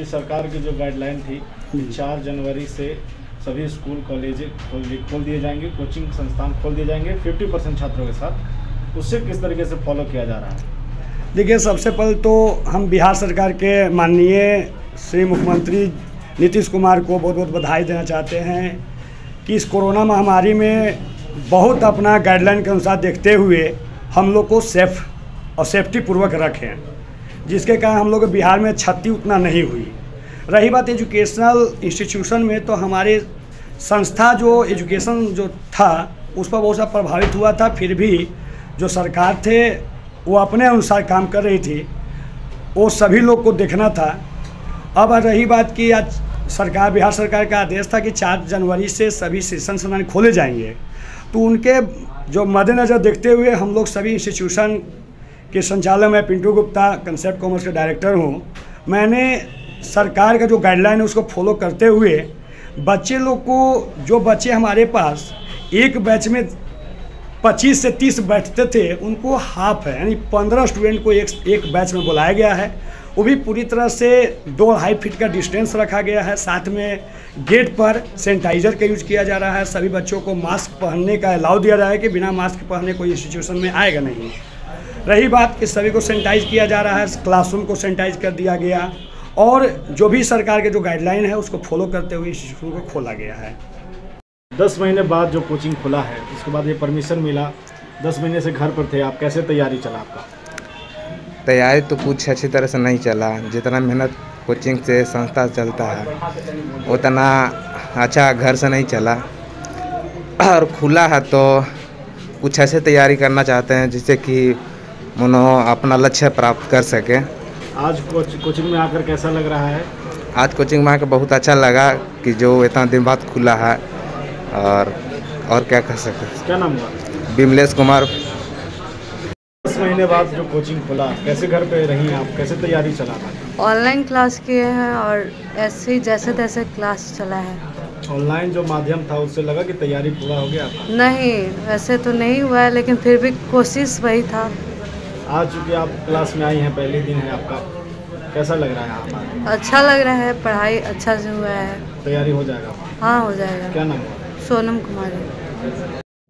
आपकी सरकार की जो गाइडलाइन थी 4 जनवरी से सभी स्कूल कॉलेज खोल दिए जाएंगे, कोचिंग संस्थान खोल दिए जाएंगे 50% छात्रों के साथ, उससे किस तरीके से फॉलो किया जा रहा है? देखिए, सबसे पहले तो हम बिहार सरकार के माननीय श्री मुख्यमंत्री नीतीश कुमार को बहुत बहुत बधाई देना चाहते हैं कि इस कोरोना महामारी में बहुत अपना गाइडलाइन के अनुसार देखते हुए हम लोग को सेफ और सेफ्टी पूर्वक रखें, जिसके कारण हम लोग बिहार में क्षति उतना नहीं हुई। रही बात एजुकेशनल इंस्टीट्यूशन में, तो हमारे संस्था जो एजुकेशन जो था उस पर बहुत सा प्रभावित हुआ था, फिर भी जो सरकार थे वो अपने अनुसार काम कर रही थी, वो सभी लोग को देखना था। अब रही बात कि आज बिहार सरकार का आदेश था कि 4 जनवरी से सभी शिक्षण संस्थान खोले जाएंगे, तो उनके जो मद्देनज़र देखते हुए हम लोग सभी इंस्टीट्यूशन के संचालक, मैं पिंटू गुप्ता कंसेप्ट कॉमर्स के डायरेक्टर हूँ, मैंने सरकार का जो गाइडलाइन है उसको फॉलो करते हुए बच्चे लोग को, जो बच्चे हमारे पास एक बैच में 25 से 30 बैठते थे, उनको हाफ है यानी 15 स्टूडेंट को एक बैच में बुलाया गया है। वो भी पूरी तरह से 2.5 फीट का डिस्टेंस रखा गया है। साथ में गेट पर सैनिटाइज़र का यूज किया जा रहा है। सभी बच्चों को मास्क पहनने का अलाउ दिया रहा है कि बिना मास्क पहने कोई इंस्टीट्यूशन में आएगा नहीं। रही बात कि सभी को सैनिटाइज किया जा रहा है, क्लासरूम को सैनिटाइज कर दिया गया और जो भी सरकार के जो गाइडलाइन है उसको फॉलो करते हुए इंस्टीट्यूशन को खोला गया है। 10 महीने बाद जो कोचिंग खुला है, उसके बाद ये परमिशन मिला, 10 महीने से घर पर थे आप, कैसे तैयारी चला आपका? तैयारी तो कुछ अच्छी तरह से नहीं चला। जितना मेहनत कोचिंग से संस्था चलता है उतना अच्छा घर से नहीं चला, और खुला है तो कुछ ऐसे तैयारी करना चाहते हैं जिससे कि मनो अपना लक्ष्य प्राप्त कर सके। आज कोचिंग में आकर कैसा लग रहा है? आज कोचिंग में आकर बहुत अच्छा लगा कि जो इतना दिन बाद खुला है, और क्या कर सकते। क्या नाम हुआ? विमलेश कुमार। 10 महीने बाद जो कोचिंग खुला, कैसे घर पे रही आप, कैसे तैयारी चला? ऑनलाइन क्लास किए हैं और ऐसे ही जैसे तैसे क्लास चला है। ऑनलाइन जो माध्यम था उससे लगा कि तैयारी पूरा हो गया? नहीं, वैसे तो नहीं हुआ है, लेकिन फिर भी कोशिश वही था। आज चूँकि आप क्लास में आई हैं, पहले दिन है आपका, कैसा लग रहा है आपका? अच्छा लग रहा है, पढ़ाई अच्छा से हुआ है। तैयारी हो जाएगा? हाँ, हो जाएगा। क्या नाम हुआ? सोनम कुमारी।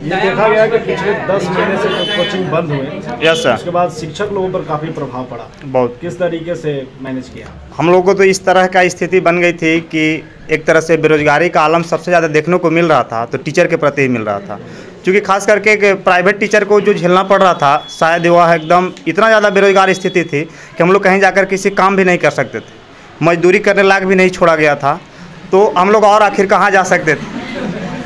ये देखा गया कि पिछले 10 महीने से जो कोचिंग बंद हुए, यस सर, उसके बाद शिक्षक लोगों पर काफ़ी प्रभाव पड़ा। बहुत। किस तरीके से मैनेज किया? हम लोगों को तो इस तरह का स्थिति बन गई थी कि एक तरह से बेरोजगारी का आलम सबसे ज़्यादा देखने को मिल रहा था, तो टीचर के प्रति मिल रहा था। क्योंकि खास करके प्राइवेट टीचर को जो झेलना पड़ रहा था, शायद वह एकदम इतना ज़्यादा बेरोजगार स्थिति थी कि हम लोग कहीं जाकर किसी काम भी नहीं कर सकते थे, मजदूरी करने लायक भी नहीं छोड़ा गया था। तो हम लोग और आखिर कहाँ जा सकते थे?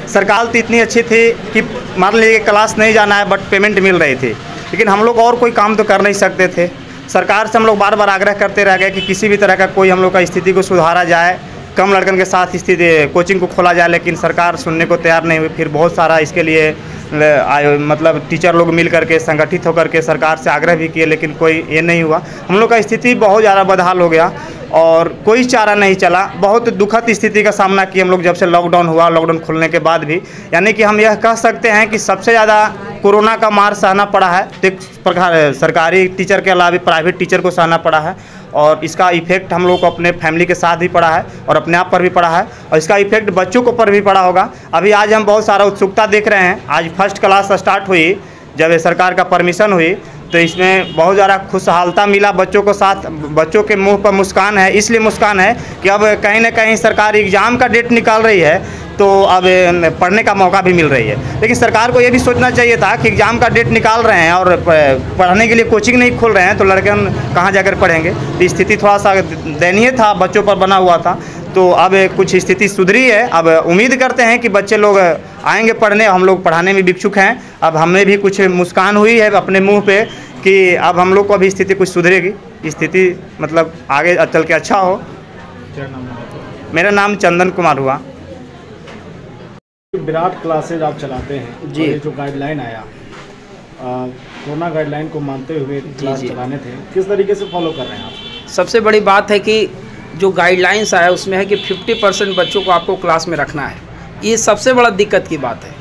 सरकार तो इतनी अच्छी थी कि मान लीजिए क्लास नहीं जाना है बट पेमेंट मिल रही थी, लेकिन हम लोग और कोई काम तो कर नहीं सकते थे। सरकार से हम लोग बार बार आग्रह करते रह गए कि किसी भी तरह का कोई हम लोग का स्थिति को सुधारा जाए, कम लड़कन के साथ स्थिति कोचिंग को खोला जाए, लेकिन सरकार सुनने को तैयार नहीं हुई। फिर बहुत सारा इसके लिए मतलब टीचर लोग मिल करके संगठित होकर के सरकार से आग्रह भी किए, लेकिन कोई ये नहीं हुआ। हम लोग का स्थिति बहुत ज़्यादा बदहाल हो गया और कोई चारा नहीं चला। बहुत दुखद स्थिति का सामना किया हम लोग जब से लॉकडाउन हुआ। लॉकडाउन खुलने के बाद भी यानी कि हम यह कह सकते हैं कि सबसे ज़्यादा कोरोना का मार सहना पड़ा है। एक प्रकार सरकारी टीचर के अलावा प्राइवेट टीचर को सहना पड़ा है, और इसका इफेक्ट हम लोग को अपने फैमिली के साथ भी पड़ा है और अपने आप पर भी पड़ा है, और इसका इफेक्ट बच्चों को पर भी पड़ा होगा। अभी आज हम बहुत सारा उत्सुकता देख रहे हैं। आज फर्स्ट क्लास स्टार्ट हुई, जब ये सरकार का परमिशन हुई तो इसमें बहुत ज़्यादा खुशहालता मिला बच्चों को साथ। बच्चों के मुंह पर मुस्कान है, इसलिए मुस्कान है कि अब कहीं ना कहीं सरकार एग्ज़ाम का डेट निकाल रही है, तो अब पढ़ने का मौका भी मिल रही है। लेकिन सरकार को ये भी सोचना चाहिए था कि एग्ज़ाम का डेट निकाल रहे हैं और पढ़ने के लिए कोचिंग नहीं खोल रहे हैं, तो लड़के कहाँ जाकर पढ़ेंगे। तो स्थिति थोड़ा सा दयनीय था, बच्चों पर बना हुआ था। तो अब कुछ स्थिति सुधरी है। अब उम्मीद करते हैं कि बच्चे लोग आएंगे पढ़ने, हम लोग पढ़ाने में इच्छुक हैं। अब हमें भी कुछ मुस्कान हुई है अपने मुंह पे कि अब हम लोग को अभी स्थिति कुछ सुधरेगी, स्थिति मतलब आगे चल के अच्छा हो। क्या नाम है? मेरा नाम चंदन कुमार हुआ। विराट क्लासेज आप चलाते हैं जी, जो गाइडलाइन आया, कोरोना गाइडलाइन को मानते हुए क्लास चलाने थे, किस तरीके से फॉलो कर रहे हैं आप? सबसे बड़ी बात है कि जो गाइडलाइंस आया उसमें है कि 50% बच्चों को आपको क्लास में रखना है। ये सबसे बड़ा दिक्कत की बात है।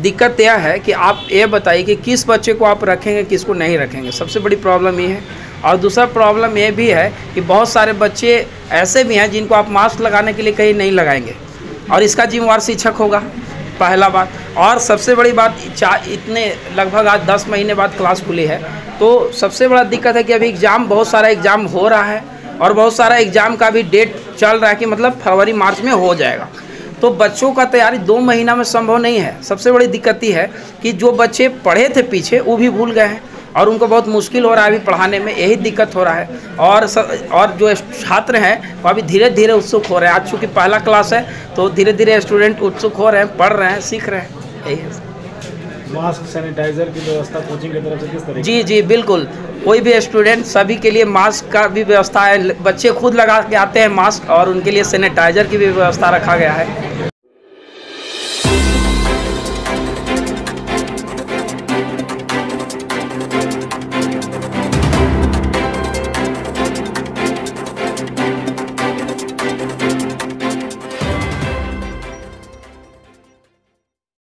दिक्कत यह है कि आप ये बताइए कि किस बच्चे को आप रखेंगे, किसको नहीं रखेंगे। सबसे बड़ी प्रॉब्लम ये है। और दूसरा प्रॉब्लम ये भी है कि बहुत सारे बच्चे ऐसे भी हैं जिनको आप मास्क लगाने के लिए कहीं नहीं लगाएंगे, और इसका जिम्मेवार शिक्षक होगा, पहला बात। और सबसे बड़ी बात, इतने लगभग आज 10 महीने बाद क्लास खुली है, तो सबसे बड़ा दिक्कत है कि अभी एग्ज़ाम, बहुत सारा एग्ज़ाम हो रहा है और बहुत सारा एग्ज़ाम का भी डेट चल रहा है कि मतलब फरवरी मार्च में हो जाएगा। तो बच्चों का तैयारी 2 महीना में संभव नहीं है। सबसे बड़ी दिक्कत ये है कि जो बच्चे पढ़े थे पीछे वो भी भूल गए हैं और उनको बहुत मुश्किल हो रहा है अभी पढ़ाने में, यही दिक्कत हो रहा है। और जो छात्र हैं वो अभी धीरे धीरे उत्सुक हो रहे हैं। आज चूँकि पहला क्लास है तो धीरे धीरे स्टूडेंट उत्सुक हो रहे हैं, पढ़ रहे हैं, सीख रहे हैं, यही है। मास्क, सैनिटाइजर की व्यवस्था कोचिंग की तरफ से किस तरीके? जी बिल्कुल, कोई भी स्टूडेंट, सभी के लिए मास्क का भी व्यवस्था है। बच्चे खुद लगा के आते हैं मास्क, और उनके लिए सैनिटाइजर की भी व्यवस्था रखा गया है।